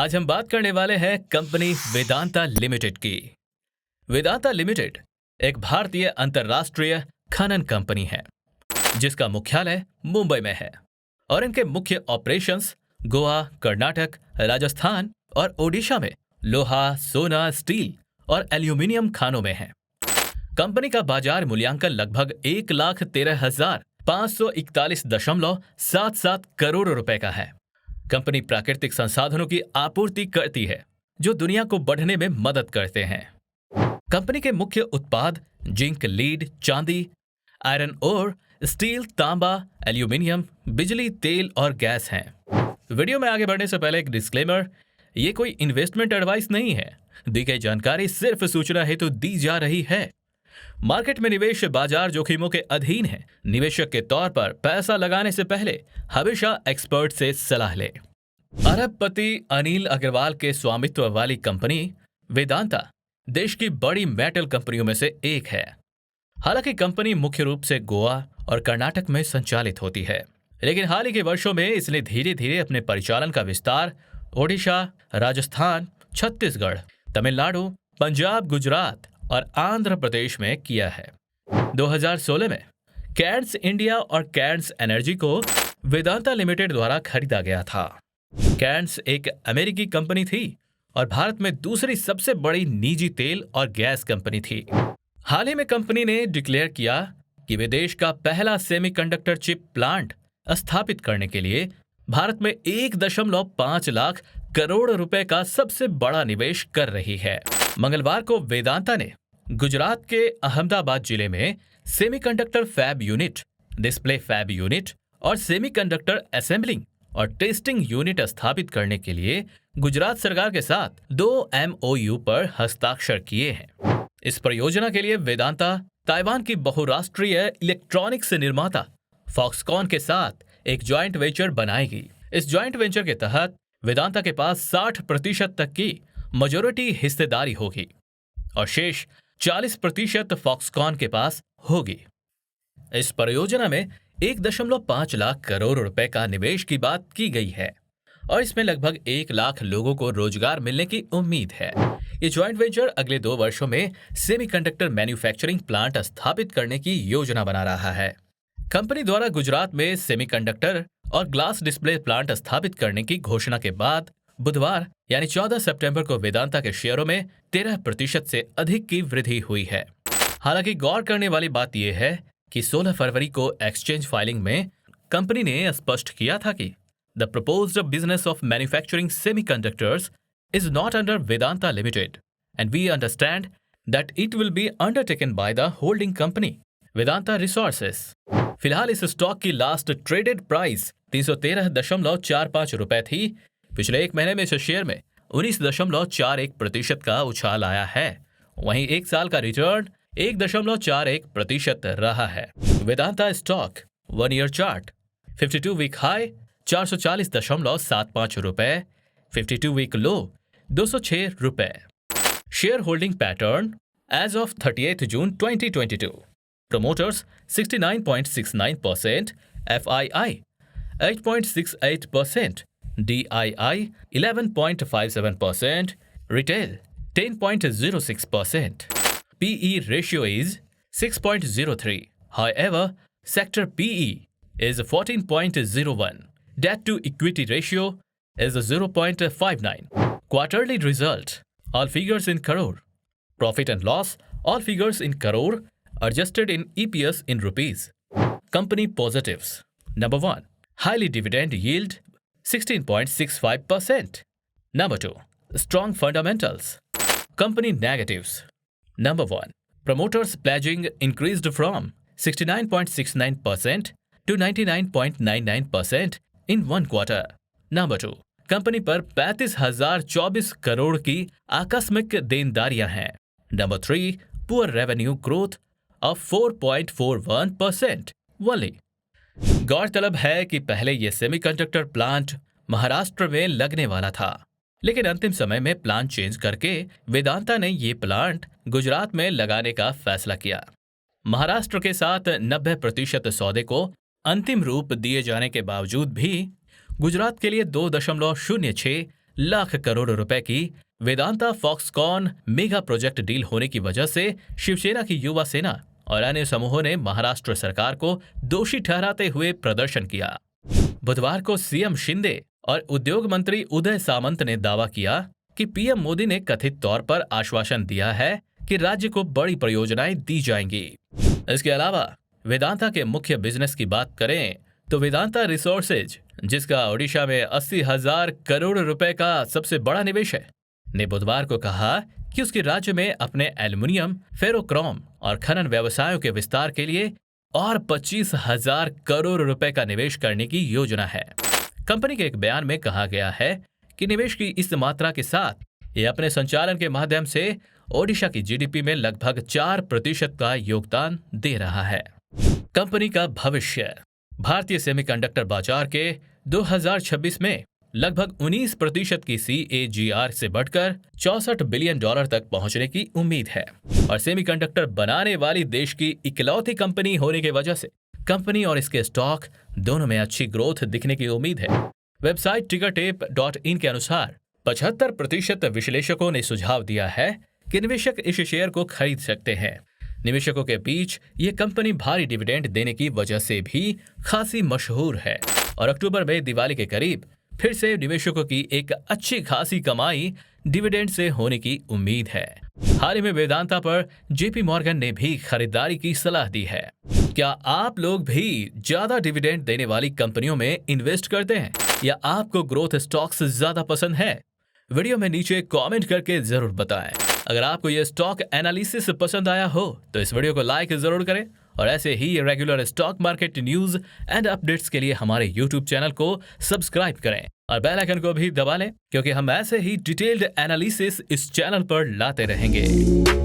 आज हम बात करने वाले हैं कंपनी वेदांता लिमिटेड की। वेदांता लिमिटेड एक भारतीय अंतर्राष्ट्रीय खनन कंपनी है जिसका मुख्यालय मुंबई में है और इनके मुख्य ऑपरेशंस गोवा, कर्नाटक, राजस्थान और ओडिशा में लोहा, सोना, स्टील और एल्यूमिनियम खानों में है। कंपनी का बाजार मूल्यांकन लगभग 1,13,541.77 करोड़ रुपए का है। कंपनी प्राकृतिक संसाधनों की आपूर्ति करती है जो दुनिया को बढ़ने में मदद करते हैं। कंपनी के मुख्य उत्पाद जिंक, लीड, चांदी, आयरन ओर, स्टील, तांबा, एल्यूमिनियम, बिजली, तेल और गैस हैं। वीडियो में आगे बढ़ने से पहले एक डिस्क्लेमर, ये कोई इन्वेस्टमेंट एडवाइस नहीं है। दी गई जानकारी सिर्फ सूचना हेतु दी जा रही है। मार्केट में निवेश बाजार जोखिमों के अधीन है। निवेशक के तौर पर पैसा लगाने से पहले हमेशा एक्सपर्ट से सलाह लें। अरबपति अनिल अग्रवाल के स्वामित्व वाली कंपनी वेदांता देश की बड़ी मेटल कंपनियों में से एक है। हालांकि कंपनी मुख्य रूप से गोवा और कर्नाटक में संचालित होती है, लेकिन हाल ही के वर्षों में इसने धीरे धीरे अपने परिचालन का विस्तार ओडिशा, राजस्थान, छत्तीसगढ़, तमिलनाडु, पंजाब, गुजरात और आंध्र प्रदेश में किया है। 2016 में कैड्स इंडिया और कैड्स एनर्जी को वेदांता लिमिटेड द्वारा खरीदा गया था। कैड्स एक अमेरिकी कंपनी थी और भारत में दूसरी सबसे बड़ी निजी तेल और गैस कंपनी थी। हाल ही में कंपनी ने डिक्लेयर किया कि वे देश का पहला सेमीकंडक्टर चिप प्लांट स्थापित करने के लिए भारत में 1.5 लाख करोड़ रुपए का सबसे बड़ा निवेश कर रही है। मंगलवार को वेदांता ने गुजरात के अहमदाबाद जिले में semiconductor fab unit, display fab unit और सेमीकंडक्टर असेंबलिंग और टेस्टिंग यूनिट स्थापित करने के लिए गुजरात सरकार के साथ 2 MOU पर हस्ताक्षर किए हैं। इस परियोजना के लिए वेदांता ताइवान की बहुराष्ट्रीय इलेक्ट्रॉनिक्स निर्माता फॉक्सकॉन के साथ एक जॉइंट वेंचर बनाएगी। इस जॉइंट वेंचर के तहत वेदांता के पास 60% तक की मेजॉरिटी हिस्सेदारी होगी और शेष 40% फॉक्सकॉन के पास होगी। इस परियोजना में 1.5 लाख करोड़ रुपए का निवेश की बात की गई है और इसमें लगभग 1 लाख लोगों को रोजगार मिलने की उम्मीद है। ये जॉइंट वेंचर अगले 2 वर्षों में सेमीकंडक्टर मैन्युफैक्चरिंग प्लांट स्थापित करने की योजना बना रहा है। कंपनी द्वारा गुजरात में सेमीकंडक्टर और ग्लास डिस्प्ले प्लांट स्थापित करने की घोषणा के बाद बुधवार यानी 14 सितंबर को वेदांता के शेयरों में 13% से अधिक की वृद्धि हुई है। हालांकि गौर करने वाली बात यह है कि 16 फरवरी को एक्सचेंज फाइलिंग में कंपनी ने स्पष्ट किया था कि the proposed business of manufacturing semiconductors is not under Vedanta limited and we understand that it will be undertaken by the holding company Vedanta resources. फिलहाल इस स्टॉक की लास्ट ट्रेडेड प्राइस 313.45 रुपए थी। पिछले एक महीने में इस शेयर में 19.41% का उछाल आया है। वहीं एक साल का रिटर्न 1.41% रहा है। Vedanta stock 1 year chart 52 week high 440.75 रुपए, 52 वीक लो 206 रुपए। Share holding pattern as of 30 June 2022। Promoters 69.69%, FII 8.68%, DII 11.57%, Retail 10.06%. PE ratio is 6.03. However, sector PE is 14.01. Debt to equity ratio is 0.59. Quarterly result, all figures in crore. Profit and loss, all figures in crore. Adjusted in EPS in rupees. Company positives. Number 1. Highly dividend yield 16.65%. Number 2. Strong fundamentals. Company negatives. Number 1. Promoters pledging increased from 69.69% to 99.99% in 1 quarter. Number 2. Company पर 35,024 करोड़ की आकस्मिक देनदारियां हैं। Number 3. Poor revenue growth of 4.41% only. गौरतलब है कि पहले यह सेमीकंडक्टर प्लांट महाराष्ट्र में लगने वाला था, लेकिन अंतिम समय में प्लान चेंज करके वेदांता ने ये प्लांट गुजरात में लगाने का फैसला किया। महाराष्ट्र के साथ 90% सौदे को अंतिम रूप दिए जाने के बावजूद भी गुजरात के लिए 2.06 लाख करोड़ रुपए की Vedanta Foxconn mega project deal होने की वजह से शिवसेना की युवा सेना और अन्य समूहों ने महाराष्ट्र सरकार को दोषी ठहराते हुए प्रदर्शन किया। बुधवार को सीएम शिंदे और उद्योग मंत्री उदय सामंत ने दावा किया कि पीएम मोदी ने कथित तौर पर आश्वासन दिया है कि राज्य को बड़ी परियोजनाएं दी जाएंगी। इसके अलावा वेदांता के मुख्य बिजनेस की बात करें तो वेदांता रिसोर्सेज, जिसका ओडिशा में 80,000 करोड़ रुपए का सबसे बड़ा निवेश है, ने बुधवार को कहा कि उसके राज्य में अपने एल्युमिनियम, फेरोक्रोम और खनन व्यवसायों के विस्तार के लिए और 25,000 करोड़ रुपए का निवेश करने की योजना है। कंपनी के एक बयान में कहा गया है कि निवेश की इस मात्रा के साथ ये अपने संचालन के माध्यम से ओडिशा की जीडीपी में लगभग 4% का योगदान दे रहा है। कंपनी का भविष्य। भारतीय सेमीकंडक्टर बाजार के 2026 में लगभग 19% की CAGR से बढ़कर $64 बिलियन तक पहुंचने की उम्मीद है और सेमीकंडक्टर बनाने वाली देश की इकलौती कंपनी होने की वजह से कंपनी और इसके स्टॉक दोनों में अच्छी ग्रोथ दिखने की उम्मीद है। वेबसाइट टिकरटेप.in के अनुसार 75% विश्लेषकों ने सुझाव दिया है कि निवेशक इस शेयर को खरीद सकते हैं। निवेशकों के बीच ये कंपनी भारी डिविडेंड देने की वजह से भी खासी मशहूर है और अक्टूबर में दिवाली के करीब फिर से निवेशकों की एक अच्छी खासी कमाई डिविडेंड से होने की उम्मीद है। हाल ही में वेदांता पर जेपी मॉर्गन ने भी खरीदारी की सलाह दी है। क्या आप लोग भी ज्यादा डिविडेंड देने वाली कंपनियों में इन्वेस्ट करते हैं या आपको ग्रोथ स्टॉक्स ज्यादा पसंद है? वीडियो में नीचे कमेंट करके जरूर बताएं। अगर आपको यह स्टॉक एनालिसिस पसंद आया हो तो इस वीडियो को लाइक जरूर करें और ऐसे ही regular stock market news and updates के लिए हमारे YouTube चैनल को सब्सक्राइब करें और बेल आइकन को भी दबा लें, क्योंकि हम ऐसे ही डिटेल्ड एनालिसिस इस चैनल पर लाते रहेंगे।